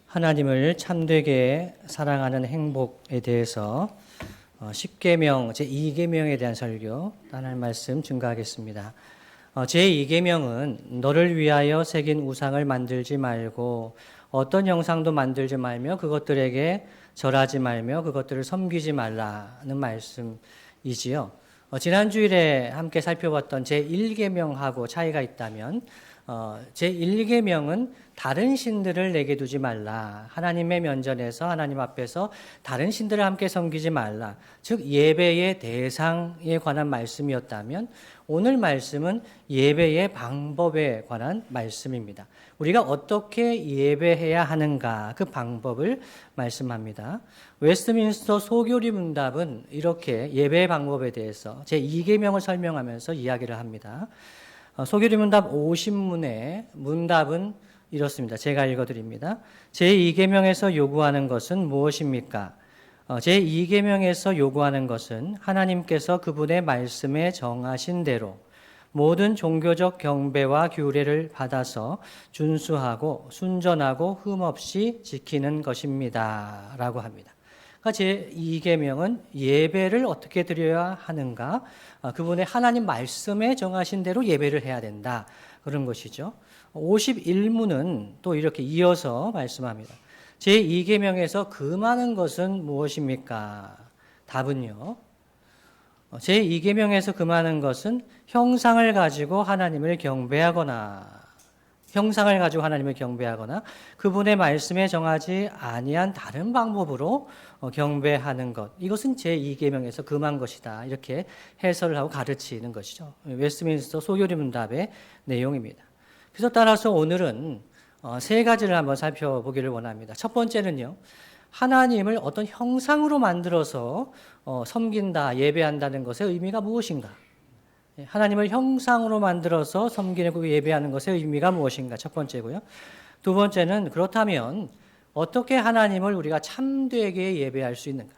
하나님을 참되게 사랑하는 행복에 대해서 10계명 제2계명에 대한 설교 하나님 말씀 증거하겠습니다. 제2계명은 너를 위하여 새긴 우상을 만들지 말고 어떤 형상도 만들지 말며 그것들에게 절하지 말며 그것들을 섬기지 말라는 말씀이지요. 지난 주일에 함께 살펴봤던 제1계명하고 차이가 있다면 제1계명은 다른 신들을 내게 두지 말라. 하나님의 면전에서 하나님 앞에서 다른 신들을 함께 섬기지 말라. 즉 예배의 대상에 관한 말씀이었다면 오늘 말씀은 예배의 방법에 관한 말씀입니다. 우리가 어떻게 예배해야 하는가 그 방법을 말씀합니다. 웨스트민스터 소교리 문답은 이렇게 예배의 방법에 대해서 제2계명을 설명하면서 이야기를 합니다. 소교리 문답 50문의 문답은 이렇습니다. 제가 읽어드립니다. 제2계명에서 요구하는 것은 무엇입니까? 제2계명에서 요구하는 것은 하나님께서 그분의 말씀에 정하신 대로 모든 종교적 경배와 규례를 받아서 준수하고 순전하고 흠없이 지키는 것입니다. 라고 합니다. 제2계명은 예배를 어떻게 드려야 하는가? 그분의 하나님 말씀에 정하신 대로 예배를 해야 된다. 그런 것이죠. 51문은 또 이렇게 이어서 말씀합니다. 제2계명에서 금하는 것은 무엇입니까? 답은요. 제2계명에서 금하는 것은 형상을 가지고 하나님을 경배하거나 그분의 말씀에 정하지 아니한 다른 방법으로 경배하는 것. 이것은 제2계명에서 금한 것이다. 이렇게 해설을 하고 가르치는 것이죠. 웨스트민스터 소교리 문답의 내용입니다. 그래서 따라서 오늘은 세 가지를 한번 살펴보기를 원합니다. 첫 번째는요. 하나님을 어떤 형상으로 만들어서 섬긴다, 예배한다는 것의 의미가 무엇인가? 하나님을 형상으로 만들어서 섬기고 예배하는 것의 의미가 무엇인가? 첫 번째고요. 두 번째는 그렇다면 어떻게 하나님을 우리가 참되게 예배할 수 있는가?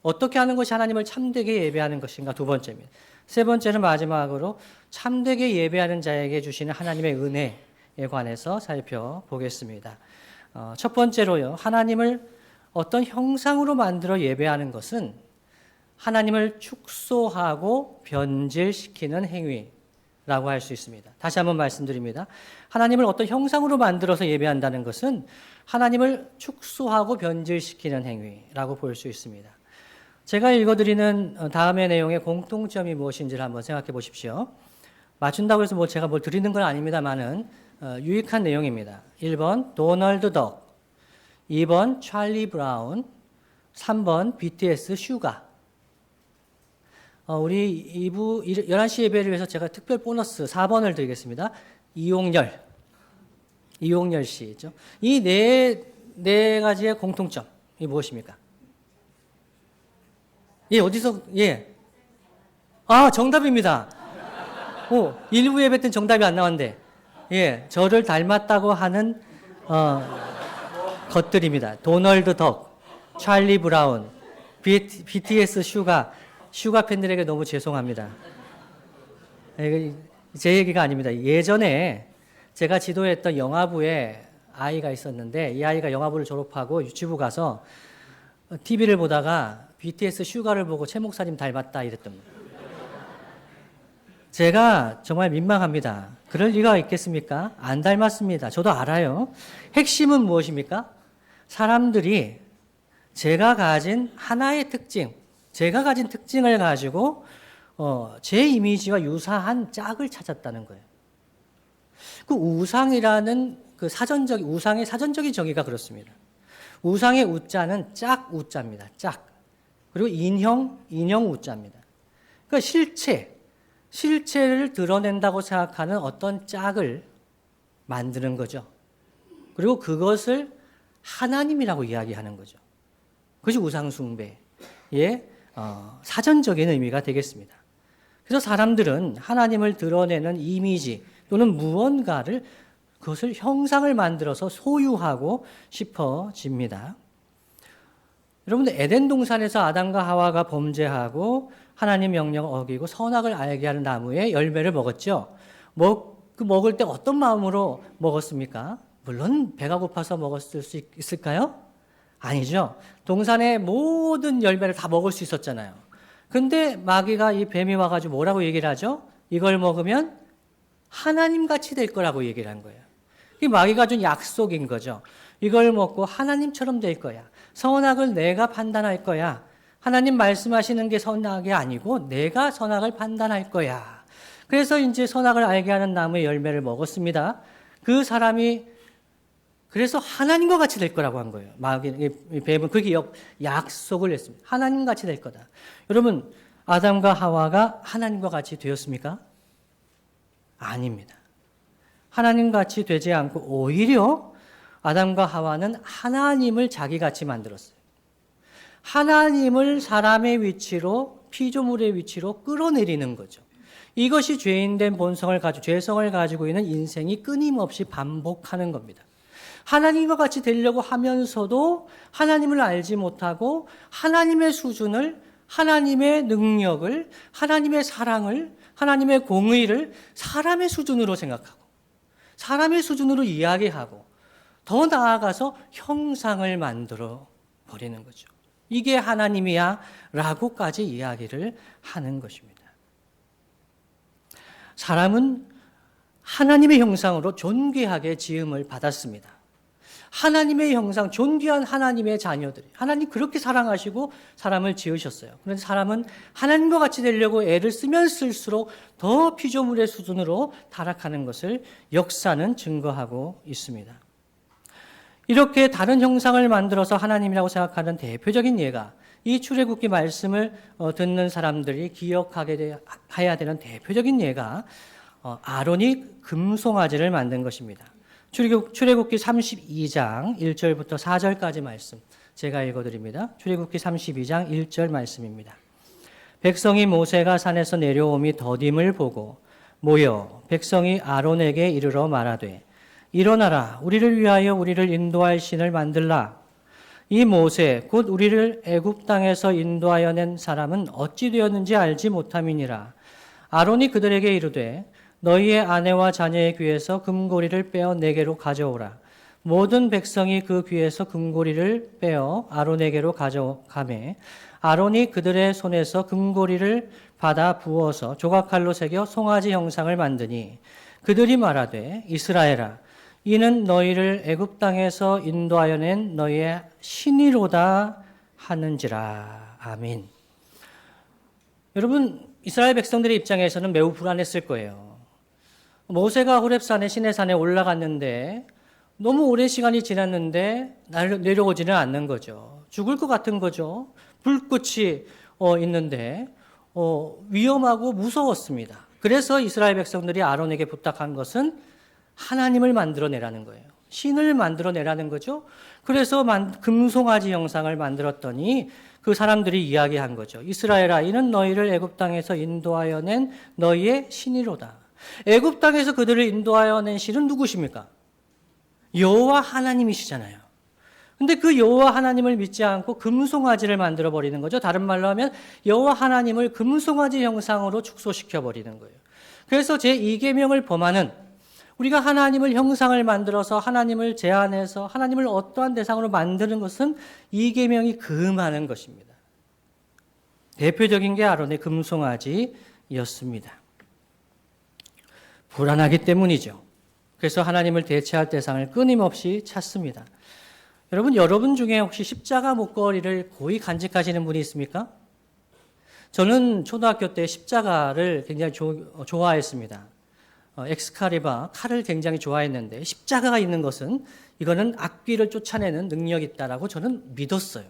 어떻게 하는 것이 하나님을 참되게 예배하는 것인가? 두 번째입니다. 세 번째는 마지막으로 참되게 예배하는 자에게 주시는 하나님의 은혜에 관해서 살펴보겠습니다. 첫 번째로요. 하나님을 어떤 형상으로 만들어 예배하는 것은 하나님을 축소하고 변질시키는 행위라고 할 수 있습니다. 다시 한번 말씀드립니다. 하나님을 어떤 형상으로 만들어서 예배한다는 것은 하나님을 축소하고 변질시키는 행위라고 볼 수 있습니다. 제가 읽어드리는 다음의 내용의 공통점이 무엇인지를 한번 생각해 보십시오. 맞춘다고 해서 제가 뭘 드리는 건 아닙니다만은 유익한 내용입니다. 1번 도널드 덕, 2번 찰리 브라운, 3번 BTS 슈가. 우리 2부 11시 예배를 위해서 제가 특별 보너스 4번을 드리겠습니다. 이용열 씨죠. 이 네 가지의 공통점이 무엇입니까? 예, 어디서, 예. 정답입니다. 일부 예배 때는 정답이 안 나왔는데, 예, 저를 닮았다고 하는, 것들입니다. 도널드 덕, 찰리 브라운, BTS 슈가 팬들에게 너무 죄송합니다. 제 얘기가 아닙니다. 예전에 제가 지도했던 영화부에 아이가 있었는데 이 아이가 영화부를 졸업하고 유치부 가서 TV를 보다가 BTS 슈가를 보고 최 목사님 닮았다 이랬던 거예요. 제가 정말 민망합니다. 그럴 리가 있겠습니까? 안 닮았습니다. 저도 알아요. 핵심은 무엇입니까? 사람들이 제가 가진 하나의 특징, 제가 가진 특징을 가지고 제 이미지와 유사한 짝을 찾았다는 거예요. 그 우상이라는 우상의 사전적인 정의가 그렇습니다. 우상의 우자는 짝 우자입니다. 짝. 그리고 인형 우자입니다. 그러니까 실체를 드러낸다고 생각하는 어떤 짝을 만드는 거죠. 그리고 그것을 하나님이라고 이야기하는 거죠. 그것이 우상숭배의 사전적인 의미가 되겠습니다. 그래서 사람들은 하나님을 드러내는 이미지 또는 무언가를 그것을 형상을 만들어서 소유하고 싶어집니다. 여러분들 에덴 동산에서 아담과 하와가 범죄하고 하나님 명령을 어기고 선악을 알게 하는 나무의 열매를 먹었죠. 먹을 때 어떤 마음으로 먹었습니까? 물론 배가 고파서 먹었을 수 있을까요? 아니죠. 동산의 모든 열매를 다 먹을 수 있었잖아요. 근데 마귀가 이 뱀이 와가지고 뭐라고 얘기를 하죠? 이걸 먹으면 하나님같이 될 거라고 얘기를 한 거예요. 이 마귀가 준 약속인 거죠. 이걸 먹고 하나님처럼 될 거야. 선악을 내가 판단할 거야. 하나님 말씀하시는 게 선악이 아니고 내가 선악을 판단할 거야. 그래서 이제 선악을 알게 하는 나무의 열매를 먹었습니다. 그 사람이 그래서 하나님과 같이 될 거라고 한 거예요. 마귀, 뱀은 그렇게 약속을 했습니다. 하나님 같이 될 거다. 여러분, 아담과 하와가 하나님과 같이 되었습니까? 아닙니다. 하나님 같이 되지 않고 오히려 아담과 하와는 하나님을 자기같이 만들었어요. 하나님을 사람의 위치로, 피조물의 위치로 끌어내리는 거죠. 이것이 죄인된 본성을 가지고, 죄성을 가지고 있는 인생이 끊임없이 반복하는 겁니다. 하나님과 같이 되려고 하면서도 하나님을 알지 못하고 하나님의 수준을, 하나님의 능력을, 하나님의 사랑을, 하나님의 공의를 사람의 수준으로 생각하고 사람의 수준으로 이야기하고 더 나아가서 형상을 만들어 버리는 거죠. 이게 하나님이야 라고까지 이야기를 하는 것입니다. 사람은 하나님의 형상으로 존귀하게 지음을 받았습니다. 하나님의 형상, 존귀한 하나님의 자녀들이, 하나님 그렇게 사랑하시고 사람을 지으셨어요. 그런데 사람은 하나님과 같이 되려고 애를 쓰면 쓸수록 더 피조물의 수준으로 타락하는 것을 역사는 증거하고 있습니다. 이렇게 다른 형상을 만들어서 하나님이라고 생각하는 대표적인 예가 이 출애굽기 말씀을 듣는 사람들이 기억하게 해야 되는 대표적인 예가 아론이 금송아지를 만든 것입니다. 출애굽기 32장 1절부터 4절까지 말씀 제가 읽어드립니다. 출애굽기 32장 1절 말씀입니다. 백성이 모세가 산에서 내려옴이 더딤을 보고 모여 백성이 아론에게 이르러 말하되 일어나라 우리를 위하여 우리를 인도할 신을 만들라. 이 모세 곧 우리를 애굽 땅에서 인도하여 낸 사람은 어찌 되었는지 알지 못함이니라. 아론이 그들에게 이르되 너희의 아내와 자녀의 귀에서 금고리를 빼어 내게로 가져오라. 모든 백성이 그 귀에서 금고리를 빼어 아론에게로 가져가매 아론이 그들의 손에서 금고리를 받아 부어서 조각칼로 새겨 송아지 형상을 만드니 그들이 말하되 이스라엘아 이는 너희를 애굽 땅에서 인도하여 낸 너희의 신이로다 하는지라. 아멘. 여러분 이스라엘 백성들의 입장에서는 매우 불안했을 거예요. 모세가 호렙산에 시내산에 올라갔는데 너무 오랜 시간이 지났는데 내려오지는 않는 거죠. 죽을 것 같은 거죠. 불꽃이 있는데 위험하고 무서웠습니다. 그래서 이스라엘 백성들이 아론에게 부탁한 것은 하나님을 만들어내라는 거예요. 신을 만들어내라는 거죠. 그래서 금송아지 형상을 만들었더니 그 사람들이 이야기한 거죠. 이스라엘아 이는 너희를 애굽 땅에서 인도하여 낸 너희의 신이로다. 애굽 땅에서 그들을 인도하여 낸 신은 누구십니까? 여호와 하나님이시잖아요. 근데 그 여호와 하나님을 믿지 않고 금송아지를 만들어 버리는 거죠. 다른 말로 하면 여호와 하나님을 금송아지 형상으로 축소시켜 버리는 거예요. 그래서 제2계명을 범하는 우리가 하나님을 형상을 만들어서 하나님을 제한해서 하나님을 어떠한 대상으로 만드는 것은 2계명이 금하는 것입니다. 대표적인 게 아론의 금송아지였습니다. 불안하기 때문이죠. 그래서 하나님을 대체할 대상을 끊임없이 찾습니다. 여러분 중에 혹시 십자가 목걸이를 고이 간직하시는 분이 있습니까? 저는 초등학교 때 십자가를 굉장히 좋아했습니다. 엑스칼리버 칼을 굉장히 좋아했는데 십자가가 있는 것은 이거는 악귀를 쫓아내는 능력이 있다라고 저는 믿었어요.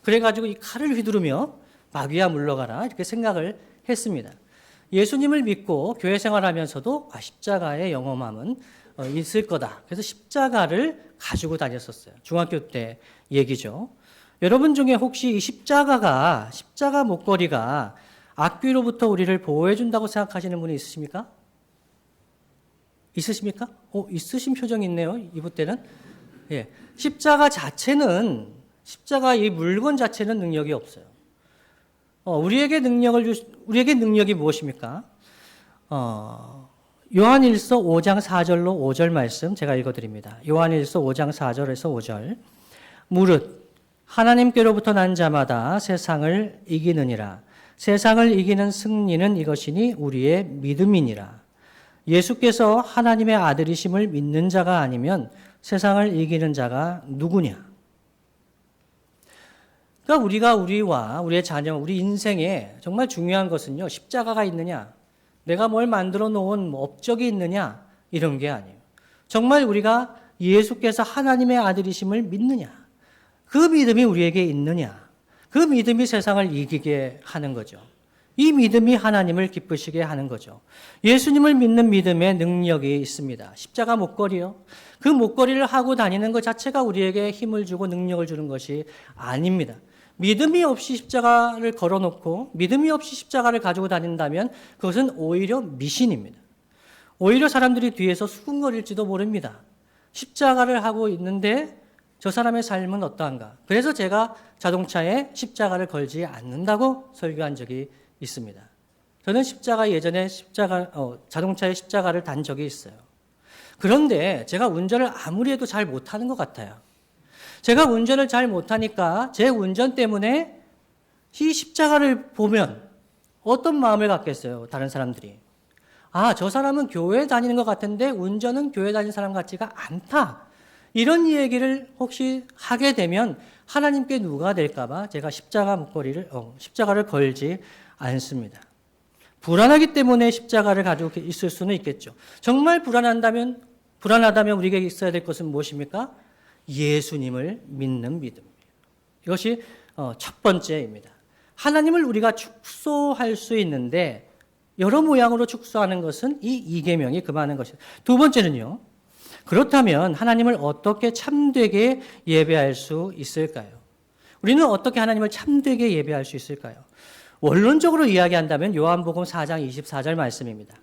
그래가지고 이 칼을 휘두르며 마귀야 물러가라 이렇게 생각을 했습니다. 예수님을 믿고 교회 생활하면서도 십자가의 영험함은 있을 거다. 그래서 십자가를 가지고 다녔었어요. 중학교 때 얘기죠. 여러분 중에 혹시 이 십자가 목걸이가 악귀로부터 우리를 보호해 준다고 생각하시는 분이 있으십니까? 있으십니까? 있으신 표정이 있네요. 이분 때는. 예. 십자가 이 물건 자체는 능력이 없어요. 우리에게 능력이 무엇입니까? 요한일서 5장 4절로 5절 말씀 제가 읽어드립니다. 요한일서 5장 4절에서 5절. 무릇 하나님께로부터 난 자마다 세상을 이기느니라. 세상을 이기는 승리는 이것이니 우리의 믿음이니라. 예수께서 하나님의 아들이심을 믿는 자가 아니면 세상을 이기는 자가 누구냐? 그러니까 우리가 우리와 우리의 자녀, 우리 인생에 정말 중요한 것은요, 십자가가 있느냐, 내가 뭘 만들어 놓은 업적이 있느냐, 이런 게 아니에요. 정말 우리가 예수께서 하나님의 아들이심을 믿느냐, 그 믿음이 우리에게 있느냐, 그 믿음이 세상을 이기게 하는 거죠. 이 믿음이 하나님을 기쁘시게 하는 거죠. 예수님을 믿는 믿음에 능력이 있습니다. 십자가 목걸이요. 그 목걸이를 하고 다니는 것 자체가 우리에게 힘을 주고 능력을 주는 것이 아닙니다. 믿음이 없이 십자가를 걸어놓고 믿음이 없이 십자가를 가지고 다닌다면 그것은 오히려 미신입니다. 오히려 사람들이 뒤에서 수군거릴지도 모릅니다. 십자가를 하고 있는데 저 사람의 삶은 어떠한가? 그래서 제가 자동차에 십자가를 걸지 않는다고 설교한 적이 있습니다. 저는 예전에 자동차에 십자가를 단 적이 있어요. 그런데 제가 운전을 아무리 해도 잘 못하는 것 같아요. 제가 운전을 잘 못하니까 제 운전 때문에 이 십자가를 보면 어떤 마음을 갖겠어요, 다른 사람들이. 아, 저 사람은 교회 다니는 것 같은데 운전은 교회 다니는 사람 같지가 않다. 이런 얘기를 혹시 하게 되면 하나님께 누가 될까봐 제가 십자가를 걸지 않습니다. 불안하기 때문에 십자가를 가지고 있을 수는 있겠죠. 정말 불안하다면 우리에게 있어야 될 것은 무엇입니까? 예수님을 믿는 믿음입니다. 이것이 첫 번째입니다. 하나님을 우리가 축소할 수 있는데 여러 모양으로 축소하는 것은 이 이계명이 금하는 것입니다. 두 번째는요. 그렇다면 하나님을 어떻게 참되게 예배할 수 있을까요? 우리는 어떻게 하나님을 참되게 예배할 수 있을까요? 원론적으로 이야기한다면 요한복음 4장 24절 말씀입니다.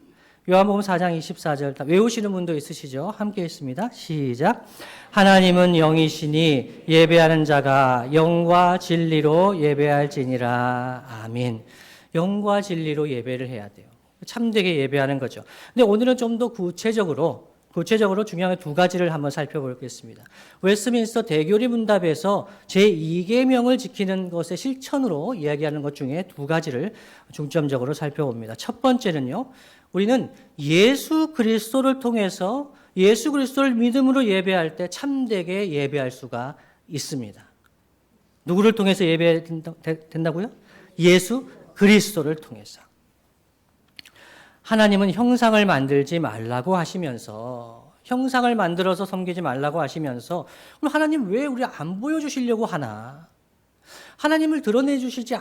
요한복음 4장 24절 외우시는 분도 있으시죠? 함께 읽습니다. 시작. 하나님은 영이시니 예배하는 자가 영과 진리로 예배할지니라. 아멘. 영과 진리로 예배를 해야 돼요. 참되게 예배하는 거죠. 근데 오늘은 좀 더 구체적으로 중요한 두 가지를 한번 살펴보겠습니다. 웨스트민스터 대교리 문답에서 제2계명을 지키는 것의 실천으로 이야기하는 것 중에 두 가지를 중점적으로 살펴봅니다. 첫 번째는요. 우리는 예수 그리스도를 통해서 예수 그리스도를 믿음으로 예배할 때 참되게 예배할 수가 있습니다. 누구를 통해서 예배된다고요? 예수 그리스도를 통해서. 하나님은 형상을 만들지 말라고 하시면서 형상을 만들어서 섬기지 말라고 하시면서 그럼 하나님 왜 우리 안 보여주시려고 하나? 하나님을 드러내 주시지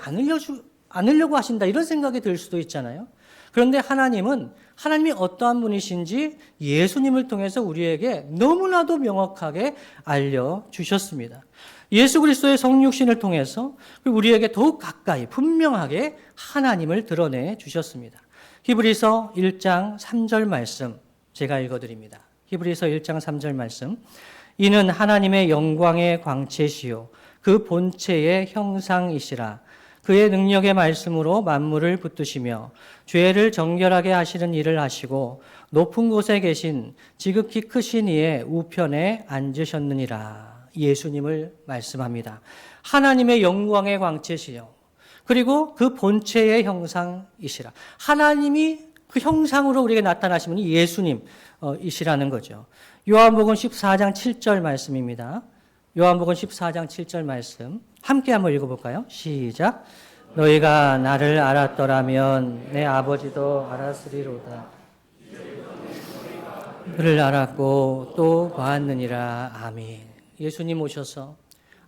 않으려고 하신다 이런 생각이 들 수도 있잖아요. 그런데 하나님이 어떠한 분이신지 예수님을 통해서 우리에게 너무나도 명확하게 알려주셨습니다. 예수 그리스도의 성육신을 통해서 우리에게 더욱 가까이 분명하게 하나님을 드러내 주셨습니다. 히브리서 1장 3절 말씀 제가 읽어드립니다. 히브리서 1장 3절 말씀. 이는 하나님의 영광의 광채시요 그 본체의 형상이시라. 그의 능력의 말씀으로 만물을 붙드시며 죄를 정결하게 하시는 일을 하시고 높은 곳에 계신 지극히 크신 이의 우편에 앉으셨느니라. 예수님을 말씀합니다. 하나님의 영광의 광채시요 그리고 그 본체의 형상이시라. 하나님이 그 형상으로 우리에게 나타나시면 예수님이시라는 거죠. 요한복음 14장 7절 말씀입니다. 요한복음 14장 7절 말씀 함께 한번 읽어볼까요? 시작. 너희가 나를 알았더라면 내 아버지도 알았으리로다. 그를 알았고 또 보았느니라. 아멘. 예수님 오셔서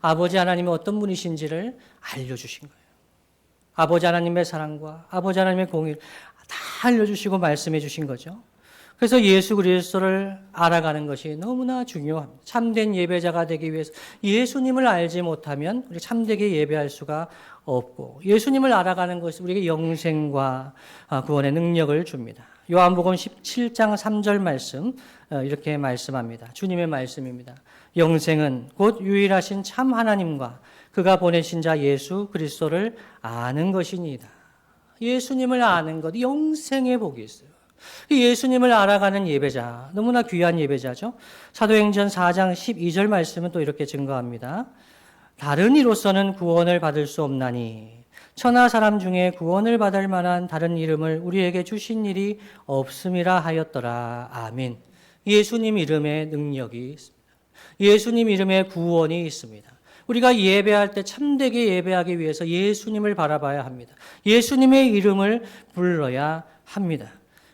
아버지 하나님이 어떤 분이신지를 알려주신 거예요. 아버지 하나님의 사랑과 아버지 하나님의 공의를 다 알려주시고 말씀해 주신 거죠. 그래서 예수 그리스도를 알아가는 것이 너무나 중요합니다. 참된 예배자가 되기 위해서 예수님을 알지 못하면 우리 참되게 예배할 수가 없고 예수님을 알아가는 것이 우리에게 영생과 구원의 능력을 줍니다. 요한복음 17장 3절 말씀 이렇게 말씀합니다. 주님의 말씀입니다. 영생은 곧 유일하신 참 하나님과 그가 보내신 자 예수 그리스도를 아는 것이니이다. 예수님을 아는 것, 영생의 복이 있어요. 예수님을 알아가는 예배자, 너무나 귀한 예배자죠. 사도행전 4장 12절 말씀은 또 이렇게 증거합니다. 다른 이로서는 구원을 받을 수 없나니 천하 사람 중에 구원을 받을 만한 다른 이름을 우리에게 주신 일이 없음이라 하였더라. 아멘. 예수님 이름에 능력이 있습니다. 예수님 이름에 구원이 있습니다. 우리가 예배할 때 참되게 예배하기 위해서 예수님을 바라봐야 합니다. 예수님의 이름을 불러야 합니다.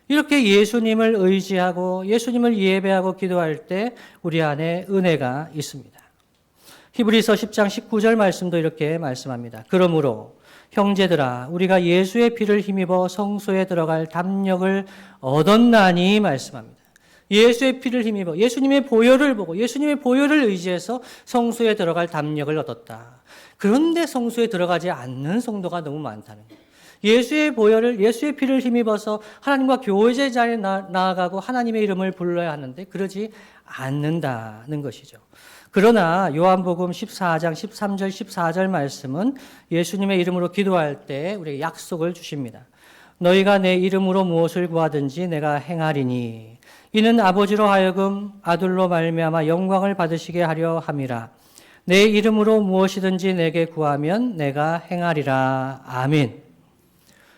이렇게 예수님을 의지하고 예수님을 예배하고 기도할 때 우리 안에 은혜가 있습니다. 히브리서 10장 19절 말씀도 이렇게 말씀합니다. 그러므로 형제들아 우리가 예수의 피를 힘입어 성소에 들어갈 담력을 얻었나니 말씀합니다. 예수의 피를 힘입어 예수님의 보혈을 보고 예수님의 보혈을 의지해서 성소에 들어갈 담력을 얻었다. 그런데 성소에 들어가지 않는 성도가 너무 많다는 거예요. 예수의 보혈을 예수의 피를 힘입어서 하나님과 교제 자리에 나아가고 하나님의 이름을 불러야 하는데 그러지 않는다는 것이죠. 그러나 요한복음 14장 13절 14절 말씀은 예수님의 이름으로 기도할 때 우리에게 약속을 주십니다. 너희가 내 이름으로 무엇을 구하든지 내가 행하리니 이는 아버지로 하여금 아들로 말미암아 영광을 받으시게 하려 함이라. 내 이름으로 무엇이든지 내게 구하면 내가 행하리라. 아멘.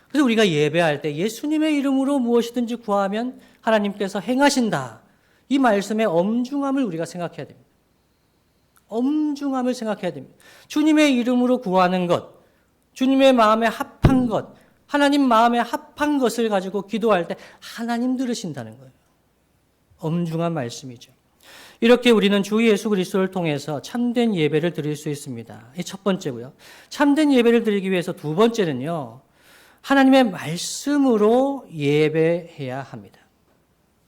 그래서 우리가 예배할 때 예수님의 이름으로 무엇이든지 구하면 하나님께서 행하신다. 이 말씀의 엄중함을 우리가 생각해야 됩니다. 엄중함을 생각해야 됩니다. 주님의 이름으로 구하는 것, 주님의 마음에 합한 것, 하나님 마음에 합한 것을 가지고 기도할 때 하나님 들으신다는 거예요. 엄중한 말씀이죠. 이렇게 우리는 주 예수 그리스도를 통해서 참된 예배를 드릴 수 있습니다. 이 첫 번째고요. 참된 예배를 드리기 위해서 두 번째는요. 하나님의 말씀으로 예배해야 합니다.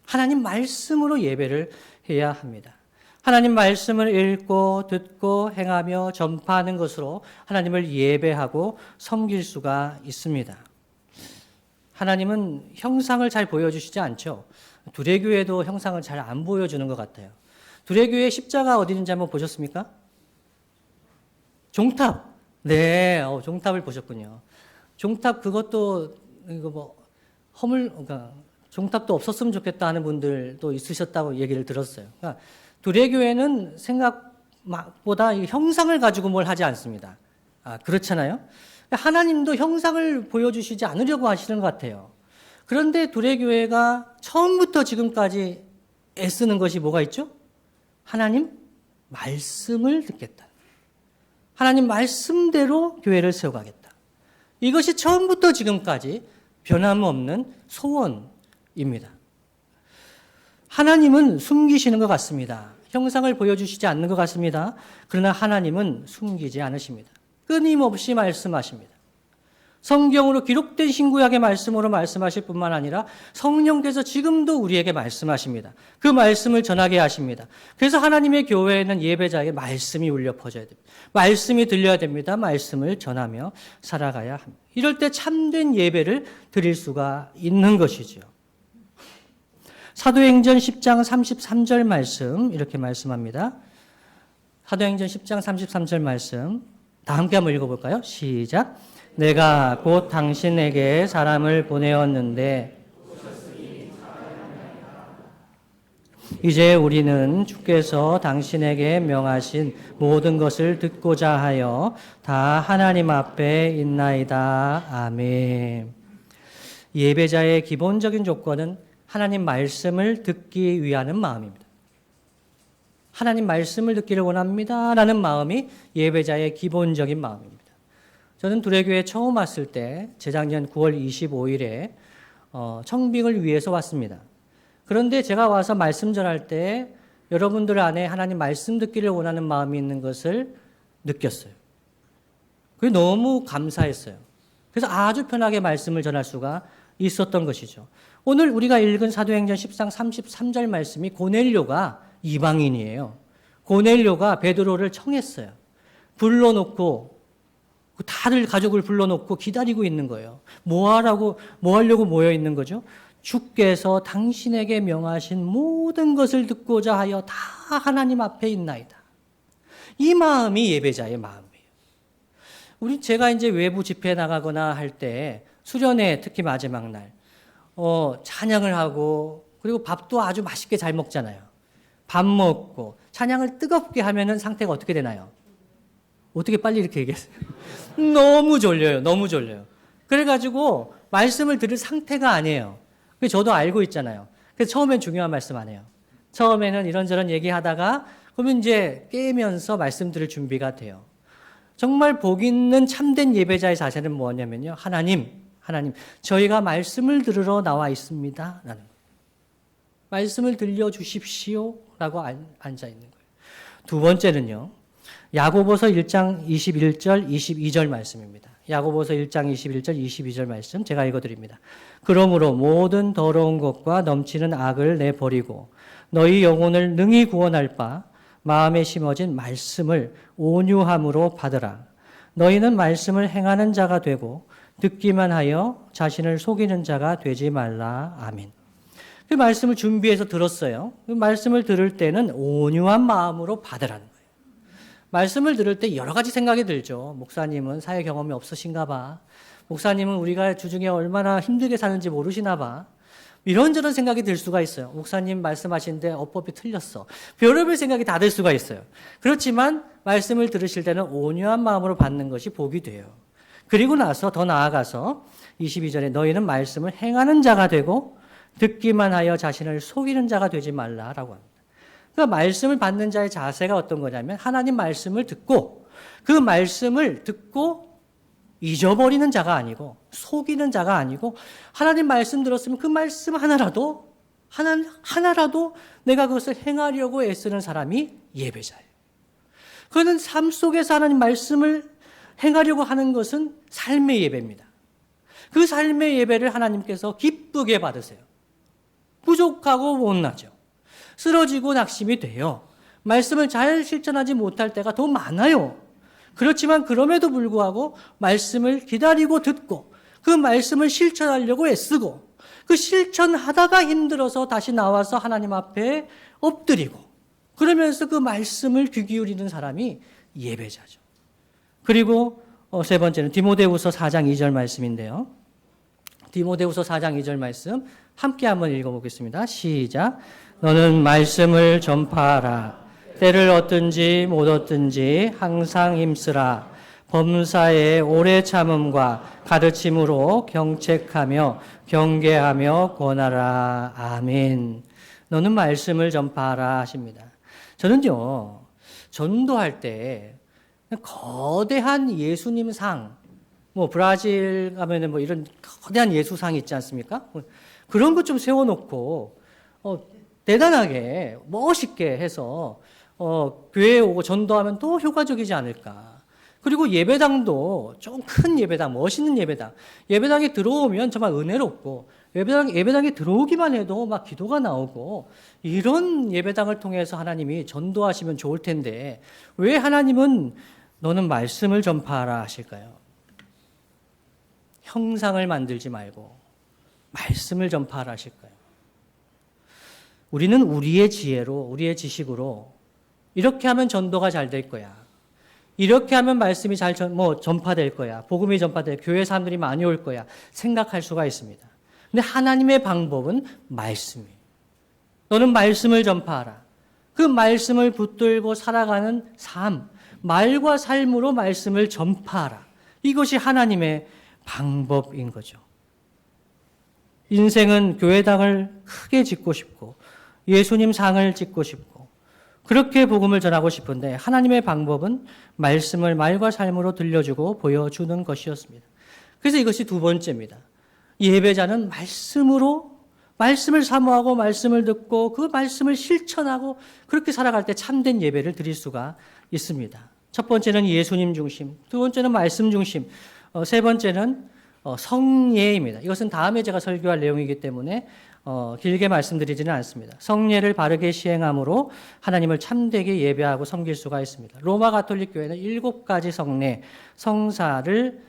하나님 말씀으로 예배를 해야 합니다. 하나님 말씀을 읽고 듣고 행하며 전파하는 것으로 하나님을 예배하고 섬길 수가 있습니다. 하나님은 형상을 잘 보여주시지 않죠. 두레교회도 형상을 잘 안 보여주는 것 같아요. 두레교회 십자가 어디 있는지 한번 보셨습니까? 종탑. 네, 종탑을 보셨군요. 종탑 그것도 이거 뭐 그러니까 종탑도 없었으면 좋겠다 하는 분들도 있으셨다고 얘기를 들었어요. 그러니까 두레교회는 생각보다 형상을 가지고 뭘 하지 않습니다. 그렇잖아요. 하나님도 형상을 보여주시지 않으려고 하시는 것 같아요. 그런데 두레교회가 처음부터 지금까지 애쓰는 것이 뭐가 있죠? 하나님 말씀을 듣겠다. 하나님 말씀대로 교회를 세워가겠다. 이것이 처음부터 지금까지 변함없는 소원입니다. 하나님은 숨기시는 것 같습니다. 형상을 보여주시지 않는 것 같습니다. 그러나 하나님은 숨기지 않으십니다. 끊임없이 말씀하십니다. 성경으로 기록된 신구약의 말씀으로 말씀하실 뿐만 아니라 성령께서 지금도 우리에게 말씀하십니다. 그 말씀을 전하게 하십니다. 그래서 하나님의 교회에는 예배자에게 말씀이 울려 퍼져야 됩니다. 말씀이 들려야 됩니다. 말씀을 전하며 살아가야 합니다. 이럴 때 참된 예배를 드릴 수가 있는 것이죠. 사도행전 10장 33절 말씀 이렇게 말씀합니다. 사도행전 10장 33절 말씀 다 함께 한번 읽어볼까요? 시작. 내가 곧 당신에게 사람을 보내었는데 이제 우리는 주께서 당신에게 명하신 모든 것을 듣고자 하여 다 하나님 앞에 있나이다. 아멘. 예배자의 기본적인 조건은 하나님 말씀을 듣기 위하는 마음입니다. 하나님 말씀을 듣기를 원합니다. 라는 마음이 예배자의 기본적인 마음입니다. 저는 두레교회 처음 왔을 때 재작년 9월 25일에 청빙을 위해서 왔습니다. 그런데 제가 와서 말씀 전할 때 여러분들 안에 하나님 말씀 듣기를 원하는 마음이 있는 것을 느꼈어요. 그게 너무 감사했어요. 그래서 아주 편하게 말씀을 전할 수가 있었던 것이죠. 오늘 우리가 읽은 사도행전 10장 33절 말씀이 고넬료가 이방인이에요. 고넬료가 베드로를 청했어요. 불러놓고 다들 가족을 불러놓고 기다리고 있는 거예요. 뭐 하려고 모여 있는 거죠? 주께서 당신에게 명하신 모든 것을 듣고자 하여 다 하나님 앞에 있나이다. 이 마음이 예배자의 마음이에요. 제가 이제 외부 집회 나가거나 할 때 수련회 특히 마지막 날 찬양을 하고 그리고 밥도 아주 맛있게 잘 먹잖아요. 밥 먹고 찬양을 뜨겁게 하면은 상태가 어떻게 되나요? 어떻게 빨리 이렇게 얘기했어요? 너무 졸려요. 너무 졸려요. 그래가지고 말씀을 들을 상태가 아니에요. 저도 알고 있잖아요. 그래서 처음엔 중요한 말씀 안 해요. 처음에는 이런저런 얘기하다가 그러면 이제 깨면서 말씀 들을 준비가 돼요. 정말 복 있는 참된 예배자의 자세는 뭐냐면요. 하나님, 저희가 말씀을 들으러 나와 있습니다. 라는 거예요. 말씀을 들려주십시오. 라고 앉아 있는 거예요. 두 번째는요. 야고보서 1장 21절, 22절 말씀입니다. 야고보서 1장 21절, 22절 말씀 제가 읽어드립니다. 그러므로 모든 더러운 것과 넘치는 악을 내버리고 너희 영혼을 능히 구원할 바 마음에 심어진 말씀을 온유함으로 받으라. 너희는 말씀을 행하는 자가 되고 듣기만 하여 자신을 속이는 자가 되지 말라. 아멘. 그 말씀을 준비해서 들었어요. 그 말씀을 들을 때는 온유한 마음으로 받으라는 거예요. 말씀을 들을 때 여러 가지 생각이 들죠. 목사님은 사회 경험이 없으신가 봐. 목사님은 우리가 주중에 얼마나 힘들게 사는지 모르시나 봐. 이런저런 생각이 들 수가 있어요. 목사님 말씀하시는데 어법이 틀렸어. 별의별 생각이 다 들 수가 있어요. 그렇지만 말씀을 들으실 때는 온유한 마음으로 받는 것이 복이 돼요. 그리고 나서 더 나아가서 22절에 너희는 말씀을 행하는 자가 되고 듣기만 하여 자신을 속이는 자가 되지 말라라고 합니다. 그러니까 말씀을 받는 자의 자세가 어떤 거냐면 하나님 말씀을 듣고 그 말씀을 듣고 잊어버리는 자가 아니고 속이는 자가 아니고 하나님 말씀 들었으면 그 말씀 하나라도 내가 그것을 행하려고 애쓰는 사람이 예배자예요. 그는 삶 속에서 하나님 말씀을 행하려고 하는 것은 삶의 예배입니다. 그 삶의 예배를 하나님께서 기쁘게 받으세요. 부족하고 못나죠. 쓰러지고 낙심이 돼요. 말씀을 잘 실천하지 못할 때가 더 많아요. 그렇지만 그럼에도 불구하고 말씀을 기다리고 듣고 그 말씀을 실천하려고 애쓰고 그 실천하다가 힘들어서 다시 나와서 하나님 앞에 엎드리고 그러면서 그 말씀을 귀 기울이는 사람이 예배자죠. 그리고 세 번째는 디모데후서 4장 2절 말씀인데요. 디모데후서 4장 2절 말씀 함께 한번 읽어보겠습니다. 시작. 너는 말씀을 전파하라. 때를 얻든지 못 얻든지 항상 힘쓰라. 범사에 오래 참음과 가르침으로 경책하며 경계하며 권하라. 아멘. 너는 말씀을 전파하라 하십니다. 저는요, 전도할 때 거대한 예수님 상, 브라질 가면은 이런 거대한 예수상이 있지 않습니까? 그런 것 좀 세워놓고, 대단하게, 멋있게 해서, 교회에 오고 전도하면 또 효과적이지 않을까. 그리고 예배당도 좀 큰 예배당, 멋있는 예배당. 예배당에 들어오면 정말 은혜롭고, 예배당에 들어오기만 해도 막 기도가 나오고, 이런 예배당을 통해서 하나님이 전도하시면 좋을 텐데, 왜 하나님은 너는 말씀을 전파하라 하실까요? 형상을 만들지 말고, 말씀을 전파하라 하실까요? 우리는 우리의 지혜로, 우리의 지식으로, 이렇게 하면 전도가 잘 될 거야. 이렇게 하면 말씀이 잘 전파될 거야. 복음이 전파될 거야. 교회 사람들이 많이 올 거야. 생각할 수가 있습니다. 근데 하나님의 방법은 말씀이에요. 너는 말씀을 전파하라. 그 말씀을 붙들고 살아가는 삶, 말과 삶으로 말씀을 전파하라. 이것이 하나님의 방법인 거죠. 인생은 교회당을 크게 짓고 싶고 예수님 상을 짓고 싶고 그렇게 복음을 전하고 싶은데 하나님의 방법은 말씀을 말과 삶으로 들려주고 보여주는 것이었습니다. 그래서 이것이 두 번째입니다. 예배자는 말씀을 사모하고 말씀을 듣고 그 말씀을 실천하고 그렇게 살아갈 때 참된 예배를 드릴 수가 있습니다. 첫 번째는 예수님 중심, 두 번째는 말씀 중심, 세 번째는 성례입니다. 이것은 다음에 제가 설교할 내용이기 때문에 길게 말씀드리지는 않습니다. 성례를 바르게 시행함으로 하나님을 참되게 예배하고 섬길 수가 있습니다. 로마 가톨릭 교회는 7가지 성례, 성사를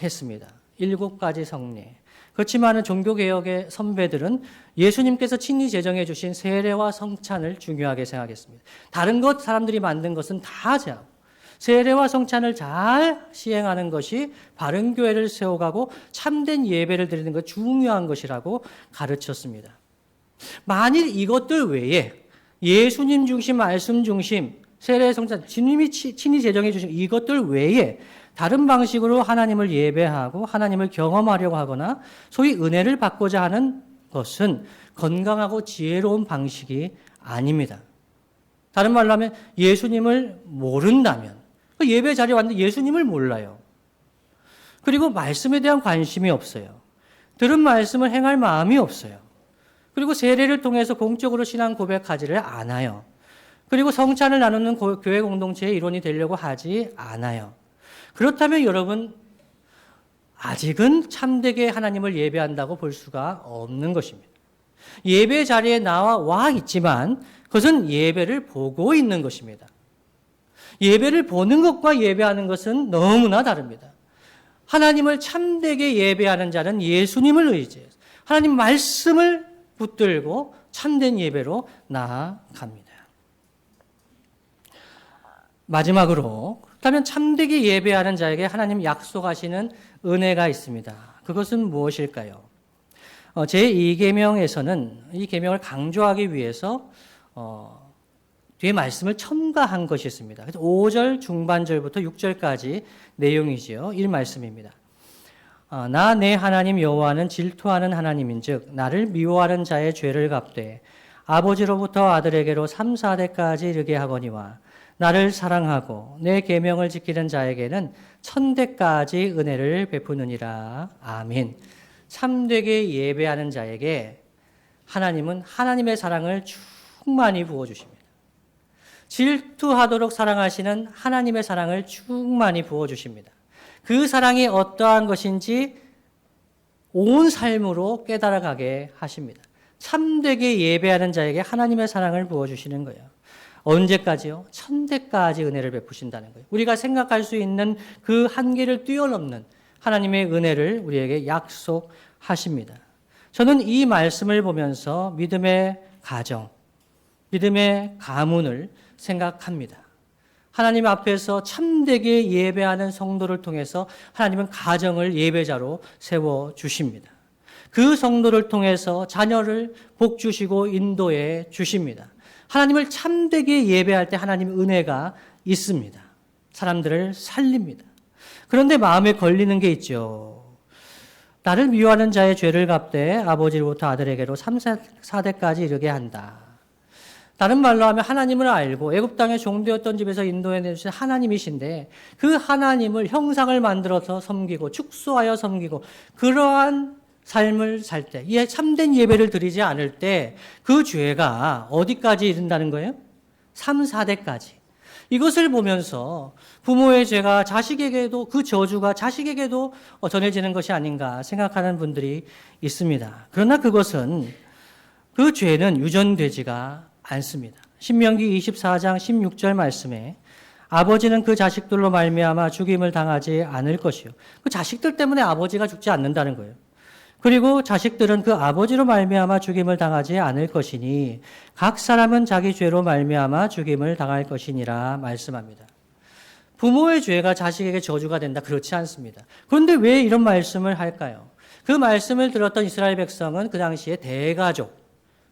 했습니다. 7가지 성례. 그렇지만 종교개혁의 선배들은 예수님께서 친히 제정해 주신 세례와 성찬을 중요하게 생각했습니다. 다른 것 사람들이 만든 것은 다 하자. 세례와 성찬을 잘 시행하는 것이 바른 교회를 세워가고 참된 예배를 드리는 것 중요한 것이라고 가르쳤습니다. 만일 이것들 외에 예수님 중심, 말씀 중심, 세례, 성찬, 주님이 친히 제정해 주신 이것들 외에 다른 방식으로 하나님을 예배하고 하나님을 경험하려고 하거나 소위 은혜를 받고자 하는 것은 건강하고 지혜로운 방식이 아닙니다. 다른 말로 하면 예수님을 모른다면 예배 자리에 왔는데 예수님을 몰라요. 그리고 말씀에 대한 관심이 없어요. 들은 말씀을 행할 마음이 없어요. 그리고 세례를 통해서 공적으로 신앙 고백하지를 않아요. 그리고 성찬을 나누는 교회 공동체의 일원이 되려고 하지 않아요. 그렇다면 여러분, 아직은 참되게 하나님을 예배한다고 볼 수가 없는 것입니다. 예배 자리에 와 있지만 그것은 예배를 보고 있는 것입니다. 예배를 보는 것과 예배하는 것은 너무나 다릅니다. 하나님을 참되게 예배하는 자는 예수님을 의지해서 하나님 말씀을 붙들고 참된 예배로 나아갑니다. 마지막으로 그렇다면 참되게 예배하는 자에게 하나님 약속하시는 은혜가 있습니다. 그것은 무엇일까요? 제2계명에서는 이 계명을 강조하기 위해서 뒤에 말씀을 첨가한 것이 있습니다. 그래서 5절 중반절부터 6절까지 내용이지요. 이 말씀입니다. 나 내 하나님 여호와는 질투하는 하나님인즉 나를 미워하는 자의 죄를 갚되 아버지로부터 아들에게로 3, 4대까지 이르게 하거니와 나를 사랑하고 내 계명을 지키는 자에게는 1000대까지 은혜를 베푸느니라. 아멘. 참되게 예배하는 자에게 하나님은 하나님의 사랑을 충만히 부어주십니다. 질투하도록 사랑하시는 하나님의 사랑을 충만히 부어주십니다. 그 사랑이 어떠한 것인지 온 삶으로 깨달아가게 하십니다. 참되게 예배하는 자에게 하나님의 사랑을 부어주시는 거예요. 언제까지요? 1000대까지 은혜를 베푸신다는 거예요. 우리가 생각할 수 있는 그 한계를 뛰어넘는 하나님의 은혜를 우리에게 약속하십니다. 저는 이 말씀을 보면서 믿음의 가정, 믿음의 가문을 생각합니다. 하나님 앞에서 참되게 예배하는 성도를 통해서 하나님은 가정을 예배자로 세워주십니다. 그 성도를 통해서 자녀를 복주시고 인도해 주십니다. 하나님을 참되게 예배할 때 하나님의 은혜가 있습니다. 사람들을 살립니다. 그런데 마음에 걸리는 게 있죠. 나를 미워하는 자의 죄를 갚되 아버지로부터 아들에게로 3, 4대까지 이르게 한다. 다른 말로 하면 하나님을 알고 애굽 땅에 종되었던 집에서 인도해 내주신 하나님이신데 그 하나님을 형상을 만들어서 섬기고 축소하여 섬기고 그러한 삶을 살 때, 참된 예배를 드리지 않을 때 그 죄가 어디까지 이른다는 거예요? 3, 4대까지. 이것을 보면서 부모의 죄가 자식에게도 그 저주가 자식에게도 전해지는 것이 아닌가 생각하는 분들이 있습니다. 그러나 그것은 그 죄는 유전되지가 않습니다. 신명기 24장 16절 말씀에 아버지는 그 자식들로 말미암아 죽임을 당하지 않을 것이요. 그 자식들 때문에 아버지가 죽지 않는다는 거예요. 그리고 자식들은 그 아버지로 말미암아 죽임을 당하지 않을 것이니 각 사람은 자기 죄로 말미암아 죽임을 당할 것이니라 말씀합니다. 부모의 죄가 자식에게 저주가 된다? 그렇지 않습니다. 그런데 왜 이런 말씀을 할까요? 그 말씀을 들었던 이스라엘 백성은 그 당시에 대가족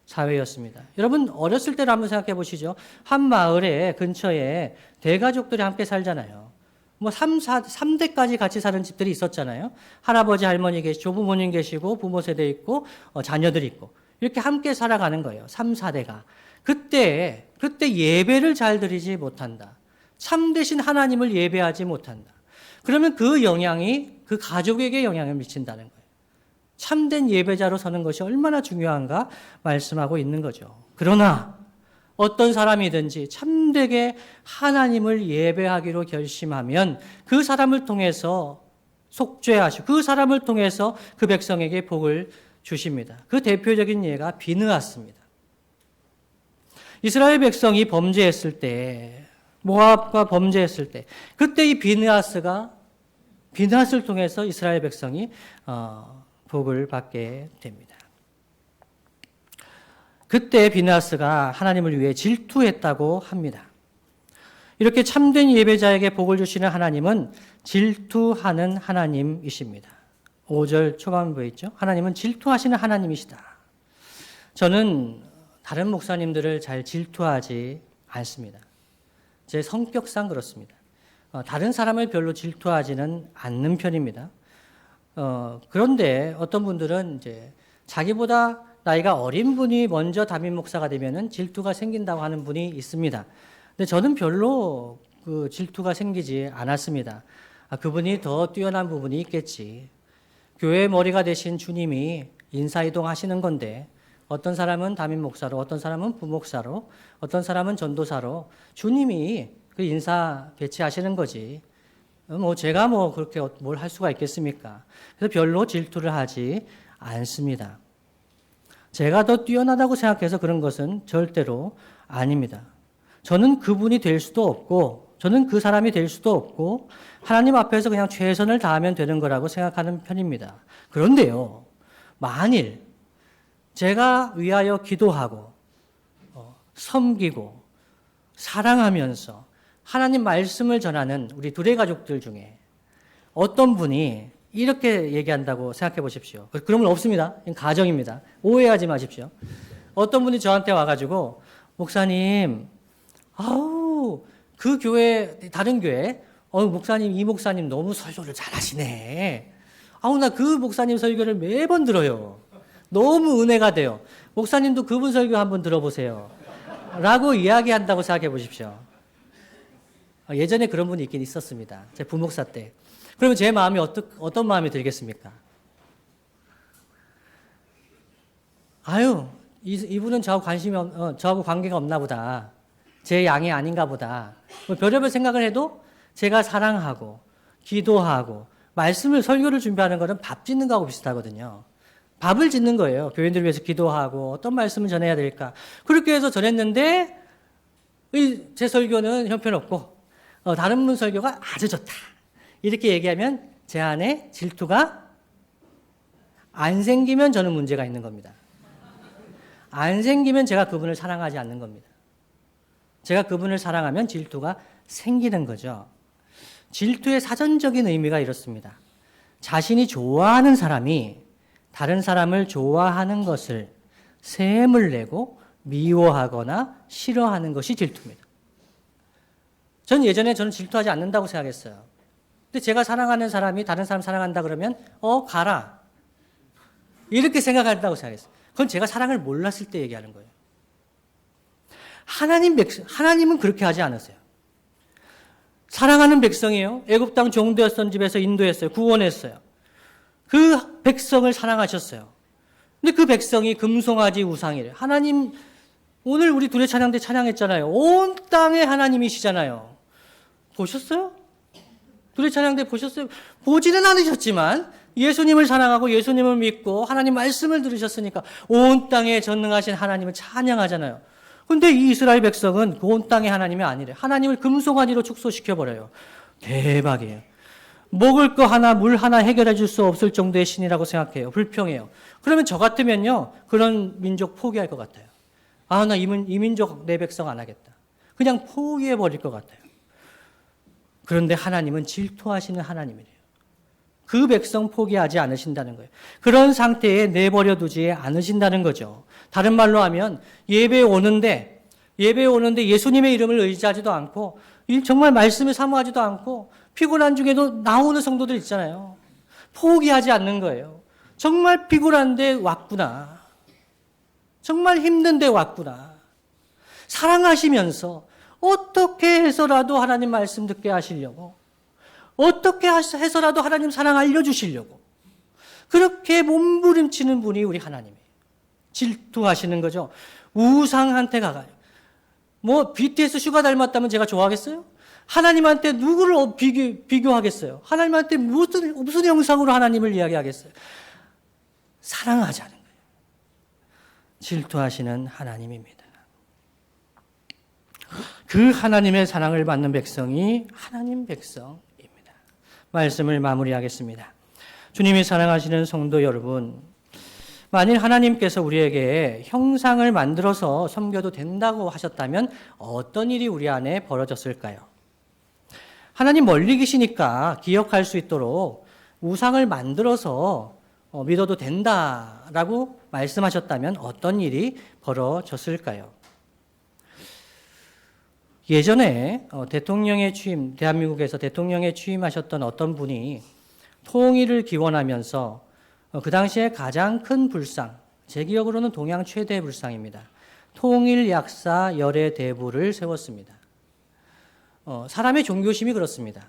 사회였습니다. 여러분 어렸을 때를 한번 생각해 보시죠. 한 마을에 근처에 대가족들이 함께 살잖아요. 3대까지 같이 사는 집들이 있었잖아요. 할아버지, 할머니 계시고, 조부모님 계시고, 부모 세대 있고, 자녀들이 있고, 이렇게 함께 살아가는 거예요. 3, 4대가. 그때 예배를 잘 드리지 못한다. 참되신 하나님을 예배하지 못한다. 그러면 그 영향이 그 가족에게 영향을 미친다는 거예요. 참된 예배자로 서는 것이 얼마나 중요한가 말씀하고 있는 거죠. 그러나 어떤 사람이든지 참되게 하나님을 예배하기로 결심하면 그 사람을 통해서 속죄하시고 그 사람을 통해서 그 백성에게 복을 주십니다. 그 대표적인 예가 비느하스입니다. 이스라엘 백성이 범죄했을 때, 모압과 범죄했을 때, 그때 이 비느하스를 통해서 이스라엘 백성이 복을 받게 됩니다. 그때 비느하스가 하나님을 위해 질투했다고 합니다. 이렇게 참된 예배자에게 복을 주시는 하나님은 질투하는 하나님이십니다. 5절 초반부에 있죠. 하나님은 질투하시는 하나님이시다. 저는 다른 목사님들을 잘 질투하지 않습니다. 제 성격상 그렇습니다. 다른 사람을 별로 질투하지는 않는 편입니다. 그런데 어떤 분들은 이제 자기보다 나이가 어린 분이 먼저 담임 목사가 되면은 질투가 생긴다고 하는 분이 있습니다. 근데 저는 별로 그 질투가 생기지 않았습니다. 그분이 더 뛰어난 부분이 있겠지. 교회 머리가 되신 주님이 인사이동 하시는 건데 어떤 사람은 담임 목사로, 어떤 사람은 부목사로, 어떤 사람은 전도사로 주님이 그 인사 배치하시는 거지. 제가 그렇게 뭘 할 수가 있겠습니까? 그래서 별로 질투를 하지 않습니다. 제가 더 뛰어나다고 생각해서 그런 것은 절대로 아닙니다. 저는 그분이 될 수도 없고, 저는 그 사람이 될 수도 없고, 하나님 앞에서 그냥 최선을 다하면 되는 거라고 생각하는 편입니다. 그런데요, 만일 제가 위하여 기도하고, 섬기고, 사랑하면서 하나님 말씀을 전하는 우리 둘의 가족들 중에 어떤 분이 이렇게 얘기한다고 생각해 보십시오. 그러면 없습니다. 가정입니다. 오해하지 마십시오. 어떤 분이 저한테 와가지고, 목사님, 그 교회, 다른 교회, 목사님, 이 목사님 너무 설교를 잘하시네. 나 그 목사님 설교를 매번 들어요. 너무 은혜가 돼요. 목사님도 그분 설교 한번 들어보세요. 라고 이야기한다고 생각해 보십시오. 예전에 그런 분이 있긴 있었습니다. 제 부목사 때. 그러면 제 마음이 어떤 마음이 들겠습니까? 이분은 저하고 관계가 없나 보다. 제 양이 아닌가 보다. 별의별 생각을 해도 제가 사랑하고, 기도하고, 설교를 준비하는 것은 밥 짓는 거하고 비슷하거든요. 밥을 짓는 거예요. 교인들을 위해서 기도하고, 어떤 말씀을 전해야 될까. 그렇게 해서 전했는데, 제 설교는 형편없고, 다른 분 설교가 아주 좋다. 이렇게 얘기하면 제 안에 질투가 안 생기면 저는 문제가 있는 겁니다. 안 생기면 제가 그분을 사랑하지 않는 겁니다. 제가 그분을 사랑하면 질투가 생기는 거죠. 질투의 사전적인 의미가 이렇습니다. 자신이 좋아하는 사람이 다른 사람을 좋아하는 것을 셈을 내고 미워하거나 싫어하는 것이 질투입니다. 전 예전에 저는 질투하지 않는다고 생각했어요. 근데 제가 사랑하는 사람이 다른 사람 사랑한다 그러면 가라. 이렇게 생각한다고 생각했어요. 그건 제가 사랑을 몰랐을 때 얘기하는 거예요. 하나님은 그렇게 하지 않으세요. 사랑하는 백성이에요. 애굽 땅 종되었던 집에서 인도했어요. 구원했어요. 그 백성을 사랑하셨어요. 근데 그 백성이 금송아지 우상이래요. 하나님, 오늘 우리 둘의 찬양 때 찬양했잖아요. 온 땅의 하나님이시잖아요. 보셨어요? 둘의 찬양 때 보셨어요? 보지는 않으셨지만 예수님을 사랑하고 예수님을 믿고 하나님 말씀을 들으셨으니까 온 땅에 전능하신 하나님을 찬양하잖아요. 근데 이 이스라엘 백성은 그 온 땅의 하나님이 아니래. 하나님을 금송아지로 축소시켜버려요. 대박이에요. 먹을 거 하나, 물 하나 해결해 줄 수 없을 정도의 신이라고 생각해요. 불평해요. 그러면 저 같으면요, 그런 민족 포기할 것 같아요. 나 이 민족 내 백성 안 하겠다. 그냥 포기해 버릴 것 같아요. 그런데 하나님은 질투하시는 하나님이래요. 그 백성 포기하지 않으신다는 거예요. 그런 상태에 내버려 두지 않으신다는 거죠. 다른 말로 하면 예배에 오는데 예수님의 이름을 의지하지도 않고 정말 말씀을 사모하지도 않고 피곤한 중에도 나오는 성도들 있잖아요. 포기하지 않는 거예요. 정말 피곤한데 왔구나. 정말 힘든데 왔구나. 사랑하시면서 어떻게 해서라도 하나님 말씀 듣게 하시려고, 어떻게 해서라도 하나님 사랑 알려주시려고 그렇게 몸부림치는 분이 우리 하나님이에요. 질투하시는 거죠. 우상한테 가가요. BTS 슈가 닮았다면 제가 좋아하겠어요? 하나님한테 누구를 비교하겠어요? 하나님한테 무슨 형상으로 하나님을 이야기하겠어요? 사랑하자는 거예요. 질투하시는 하나님입니다. 그 하나님의 사랑을 받는 백성이 하나님 백성입니다. 말씀을 마무리하겠습니다. 주님이 사랑하시는 성도 여러분, 만일 하나님께서 우리에게 형상을 만들어서 섬겨도 된다고 하셨다면 어떤 일이 우리 안에 벌어졌을까요? 하나님 멀리 계시니까 기억할 수 있도록 우상을 만들어서 믿어도 된다라고 말씀하셨다면 어떤 일이 벌어졌을까요? 예전에 대한민국에서 대통령에 취임하셨던 어떤 분이 통일을 기원하면서 그 당시에 가장 큰 불상, 제 기억으로는 동양 최대 불상입니다. 통일 약사 열애 대부를 세웠습니다. 사람의 종교심이 그렇습니다.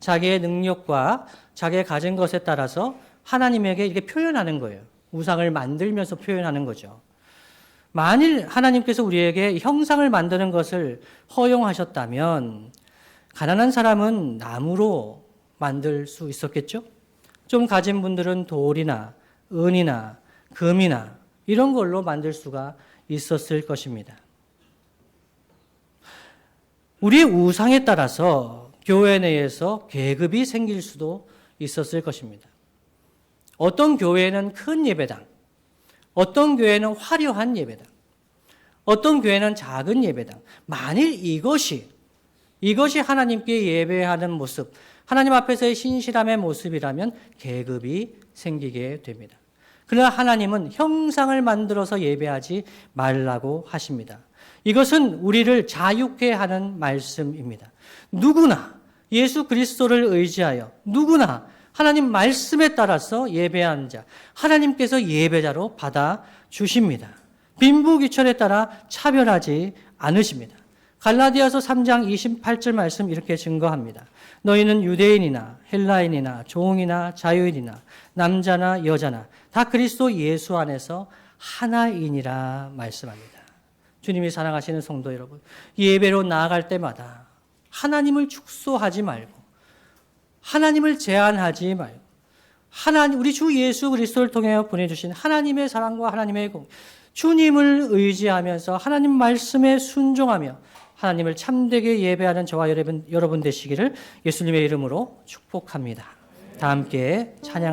자기의 능력과 자기의 가진 것에 따라서 하나님에게 이렇게 표현하는 거예요. 우상을 만들면서 표현하는 거죠. 만일 하나님께서 우리에게 형상을 만드는 것을 허용하셨다면 가난한 사람은 나무로 만들 수 있었겠죠? 좀 가진 분들은 돌이나 은이나 금이나 이런 걸로 만들 수가 있었을 것입니다. 우리의 우상에 따라서 교회 내에서 계급이 생길 수도 있었을 것입니다. 어떤 교회는 큰 예배당, 어떤 교회는 화려한 예배당, 어떤 교회는 작은 예배당. 만일 이것이 하나님께 예배하는 모습, 하나님 앞에서의 신실함의 모습이라면 계급이 생기게 됩니다. 그러나 하나님은 형상을 만들어서 예배하지 말라고 하십니다. 이것은 우리를 자유케 하는 말씀입니다. 누구나 예수 그리스도를 의지하여 누구나 하나님 말씀에 따라서 예배하는 자, 하나님께서 예배자로 받아주십니다. 빈부귀천에 따라 차별하지 않으십니다. 갈라디아서 3장 28절 말씀 이렇게 증거합니다. 너희는 유대인이나 헬라인이나 종이나 자유인이나 남자나 여자나 다 그리스도 예수 안에서 하나이니라 말씀합니다. 주님이 사랑하시는 성도 여러분, 예배로 나아갈 때마다 하나님을 축소하지 말고 하나님을 제한하지 말고 우리 주 예수 그리스도를 통해 보내주신 하나님의 사랑과 하나님의 공, 주님을 의지하면서 하나님 말씀에 순종하며 하나님을 참되게 예배하는 저와 여러분 되시기를 예수님의 이름으로 축복합니다. 다 함께 찬양